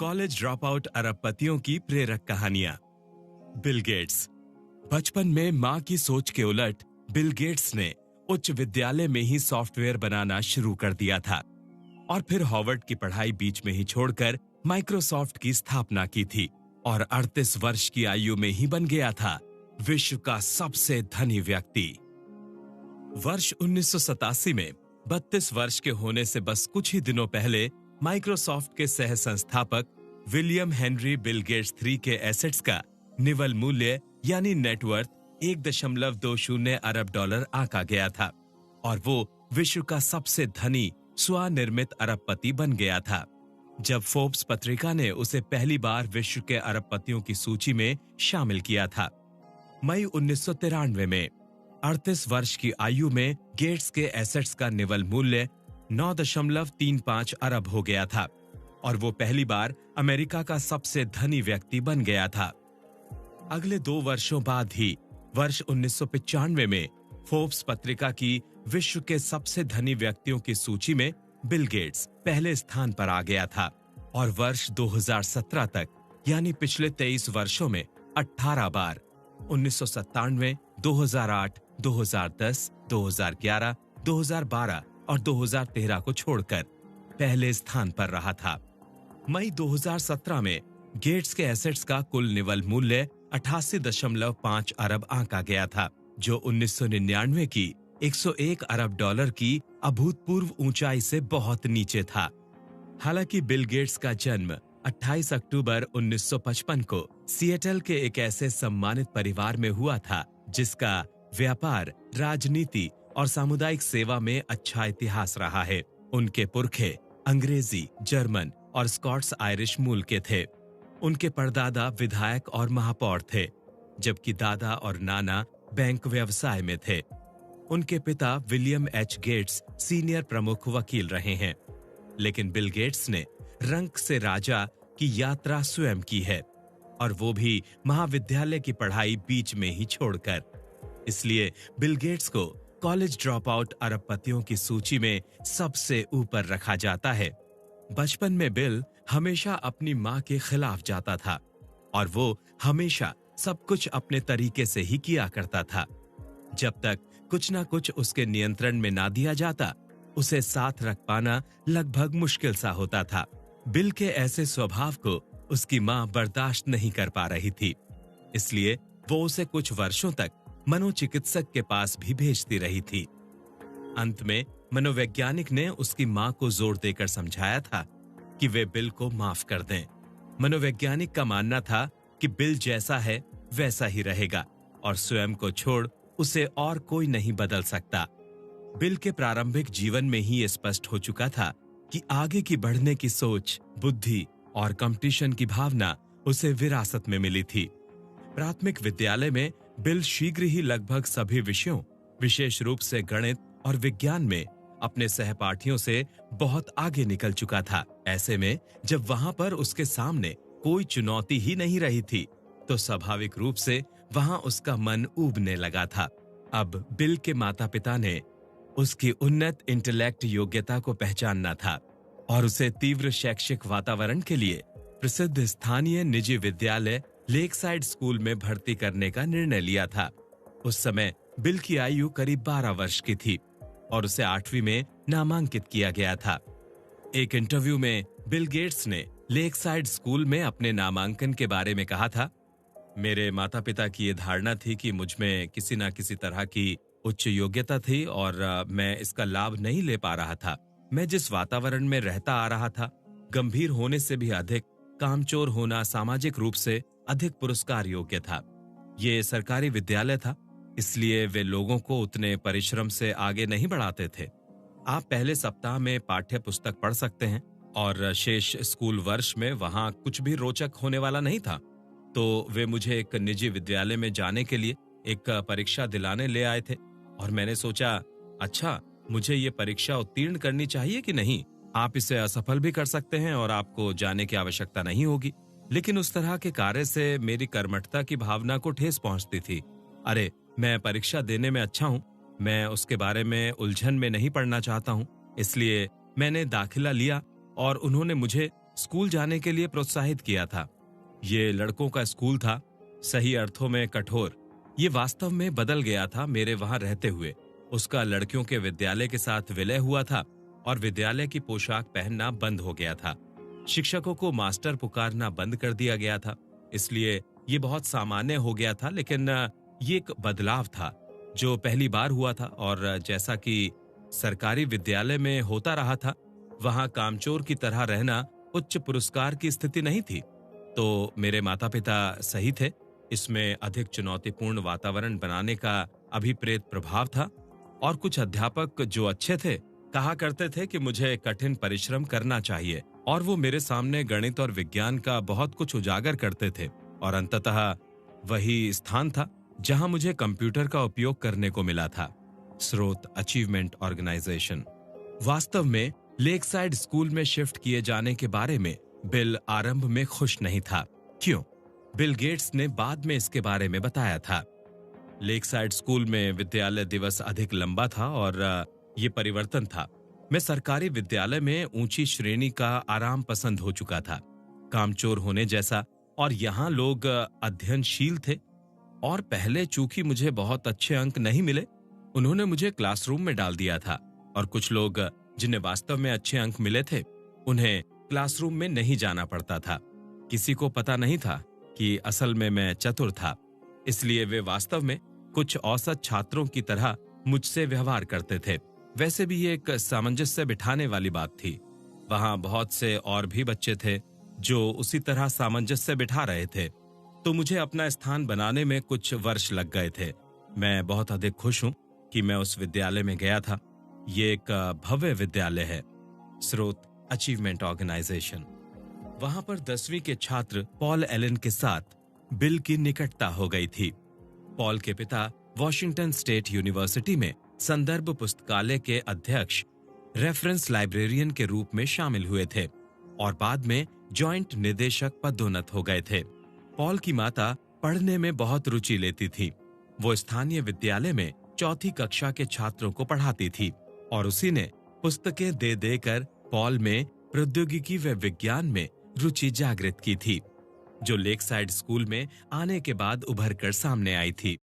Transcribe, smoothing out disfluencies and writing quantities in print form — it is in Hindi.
कॉलेज ड्रॉप आउट अरबपतियों की प्रेरक कहानियां। Bill Gates. बचपन में मां की सोच के उलट बिल गेट्स ने उच्च विद्यालय में ही सॉफ्टवेयर बनाना शुरू कर दिया था और फिर हार्वर्ड की पढ़ाई बीच में ही छोड़कर माइक्रोसॉफ्ट की स्थापना की थी और 38 वर्ष की आयु में ही बन गया था विश्व का सबसे धनी व्यक्ति। वर्ष 1987 में 32 वर्ष के होने से बस कुछ ही दिनों पहले माइक्रोसॉफ्ट के सह संस्थापक विलियम हेनरी बिल गेट्स 3 के एसेट्स का निवल मूल्य यानी नेटवर्थ 1.20 अरब डॉलर आंका गया था और वो विश्व का सबसे धनी स्वनिर्मित अरबपति बन गया था जब फोर्ब्स पत्रिका ने उसे पहली बार विश्व के अरबपतियों की सूची में शामिल किया था। मई 1993 में 38 वर्ष की आयु में गेट्स के एसेट्स का निवल मूल्य 9.35 अरब हो गया था और वो पहली बार अमेरिका का सबसे धनी व्यक्ति बन गया था। अगले 2 वर्षों बाद ही वर्ष 1995 में फोर्ब्स पत्रिका की विश्व के सबसे धनी व्यक्तियों की सूची में बिल गेट्स पहले स्थान पर आ गया था और वर्ष 2017 तक यानी पिछले 23 वर्षों में 18 बार 1997, 2008, 2010, 2011, 2012 और 2013 को छोड़कर पहले स्थान पर रहा था। मई 2017 में गेट्स के एसेट्स का कुल निवल मूल्य 88.5 अरब आंका गया था जो 1999 की 101 अरब डॉलर की अभूतपूर्व ऊंचाई से बहुत नीचे था। हालांकि बिल गेट्स का जन्म 28 अक्टूबर 1955 को सिएटल के एक ऐसे सम्मानित परिवार में हुआ था जिसका व्यापार, राजनीति और सामुदायिक सेवा में अच्छा इतिहास रहा है। उनके पुरखे अंग्रेजी, जर्मन और स्कॉट्स आयरिश मूल के थे। उनके परदादा विधायक और महापौर थे, जबकि दादा और नाना बैंक व्यवसाय में थे। उनके पिता विलियम एच गेट्स सीनियर प्रमुख वकील रहे हैं, लेकिन बिल गेट्स ने रंक से राजा की यात्रा स्वयं की है और वो भी महाविद्यालय की पढ़ाई बीच में ही छोड़कर। इसलिए बिल गेट्स को कॉलेज ड्रॉप आउट अरबपतियों की सूची में सबसे ऊपर रखा जाता है। बचपन में बिल हमेशा अपनी मां के खिलाफ जाता था और वो हमेशा सब कुछ अपने तरीके से ही किया करता था। जब तक कुछ ना कुछ उसके नियंत्रण में ना दिया जाता, उसे साथ रख पाना लगभग मुश्किल सा होता था। बिल के ऐसे स्वभाव को उसकी मां बर्दाश्त नहीं कर पा रही थी, इसलिए वो उसे कुछ वर्षों तक मनोचिकित्सक के पास भी भेजती रही थी। अंत में मनोवैज्ञानिक ने उसकी मां को जोर देकर समझाया था कि वे बिल को माफ कर दें। मनोवैज्ञानिक का मानना था कि बिल जैसा है वैसा ही रहेगा और स्वयं को छोड़ उसे और कोई नहीं बदल सकता। बिल के प्रारंभिक जीवन में ही ये स्पष्ट हो चुका था कि आगे की बढ़ने की सोच, बुद्धि और कंपटीशन की भावना उसे विरासत में मिली थी। प्राथमिक विद्यालय में बिल शीघ्र ही लगभग सभी विषयों, विशेष रूप से गणित और विज्ञान में अपने सहपाठियों से बहुत आगे निकल चुका था। ऐसे में जब वहां पर उसके सामने कोई चुनौती ही नहीं रही थी, तो स्वाभाविक रूप से वहां उसका मन ऊबने लगा था। अब बिल के माता-पिता ने उसकी उन्नत इंटेलेक्ट योग्यता को पहचानना था और उसे तीव्र शैक्षिक वातावरण के लिए प्रसिद्ध स्थानीय निजी विद्यालय लेकसाइड स्कूल में भर्ती करने का निर्णय लिया था। उस समय बिल की आयु करीब 12 वर्ष की थी और उसे 8वीं में नामांकित किया गया था। एक इंटरव्यू में बिल गेट्स ने लेकसाइड स्कूल में अपने नामांकन के बारे में कहा था, मेरे माता पिता की ये धारणा थी कि मुझ में किसी न किसी तरह की उच्च योग्यता थी और मैं इसका लाभ नहीं ले पा रहा था। मैं जिस वातावरण में रहता आ रहा था, गंभीर होने से भी अधिक कामचोर होना सामाजिक रूप से अधिक पुरस्कार योग्य था। ये सरकारी विद्यालय था, इसलिए वे लोगों को उतने परिश्रम से आगे नहीं बढ़ाते थे। आप पहले सप्ताह में पाठ्य पुस्तक पढ़ सकते हैं और शेष स्कूल वर्ष में वहां कुछ भी रोचक होने वाला नहीं था। तो वे मुझे एक निजी विद्यालय में जाने के लिए एक परीक्षा दिलाने ले आए थे और मैंने सोचा, अच्छा, मुझे ये परीक्षा उत्तीर्ण करनी चाहिए कि नहीं? आप इसे असफल भी कर सकते हैं और आपको जाने की आवश्यकता नहीं होगी। लेकिन उस तरह के कार्य से मेरी कर्मठता की भावना को ठेस पहुंचती थी। अरे, मैं परीक्षा देने में अच्छा हूं, मैं उसके बारे में उलझन में नहीं पड़ना चाहता हूं, इसलिए मैंने दाखिला लिया और उन्होंने मुझे स्कूल जाने के लिए प्रोत्साहित किया था। ये लड़कों का स्कूल था, सही अर्थों में कठोर। ये वास्तव में बदल गया था मेरे वहां रहते हुए। उसका लड़कियों के विद्यालय के साथ विलय हुआ था और विद्यालय की पोशाक पहनना बंद हो गया था। शिक्षकों को मास्टर पुकारना बंद कर दिया गया था। इसलिए ये बहुत सामान्य हो गया था, लेकिन ये एक बदलाव था जो पहली बार हुआ था। और जैसा कि सरकारी विद्यालय में होता रहा था, वहां कामचोर की तरह रहना उच्च पुरस्कार की स्थिति नहीं थी। तो मेरे माता पिता सही थे, इसमें अधिक चुनौतीपूर्ण वातावरण बनाने का अभिप्रेत प्रभाव था। और कुछ अध्यापक जो अच्छे थे कहा करते थे कि मुझे कठिन परिश्रम करना चाहिए, और वो मेरे सामने गणित और विज्ञान का बहुत कुछ उजागर करते थे। और अंततः वही स्थान था जहां मुझे कंप्यूटर का उपयोग करने को मिला था। स्रोत अचीवमेंट ऑर्गेनाइजेशन। वास्तव में लेकसाइड स्कूल में शिफ्ट किए जाने के बारे में बिल आरंभ में खुश नहीं था। क्यों? बिल गेट्स ने बाद में इसके बारे में बताया था। लेकसाइड स्कूल में विद्यालय दिवस अधिक लंबा था और ये परिवर्तन था। मैं सरकारी विद्यालय में ऊंची श्रेणी का आराम पसंद हो चुका था, कामचोर होने जैसा। और यहाँ लोग अध्ययनशील थे। और पहले चूंकि मुझे बहुत अच्छे अंक नहीं मिले, उन्होंने मुझे क्लासरूम में डाल दिया था। और कुछ लोग जिन्हें वास्तव में अच्छे अंक मिले थे, उन्हें क्लासरूम में नहीं जाना पड़ता था। किसी को पता नहीं था कि असल में मैं चतुर था, इसलिए वे वास्तव में कुछ औसत छात्रों की तरह मुझसे व्यवहार करते थे। वैसे भी ये एक सामंजस्य बिठाने वाली बात थी। वहां बहुत से और भी बच्चे थे जो उसी तरह सामंजस्य बिठा रहे थे। तो मुझे अपना स्थान बनाने में कुछ वर्ष लग गए थे। मैं बहुत अधिक खुश हूं कि मैं उस विद्यालय में गया था। ये एक भव्य विद्यालय है। स्रोत अचीवमेंट ऑर्गेनाइजेशन। वहां पर 10वीं के छात्र पॉल एलन के साथ बिल की निकटता हो गई थी। पॉल के पिता वॉशिंगटन स्टेट यूनिवर्सिटी में संदर्भ पुस्तकालय के अध्यक्ष, रेफरेंस लाइब्रेरियन के रूप में शामिल हुए थे और बाद में जॉइंट निदेशक पदोन्नत हो गए थे। पॉल की माता पढ़ने में बहुत रुचि लेती थी। वो स्थानीय विद्यालय में 4वीं कक्षा के छात्रों को पढ़ाती थी और उसी ने पुस्तकें दे देकर पॉल में प्रौद्योगिकी व विज्ञान में रुचि जागृत की थी, जो लेकसाइड स्कूल में आने के बाद उभर कर सामने आई थी।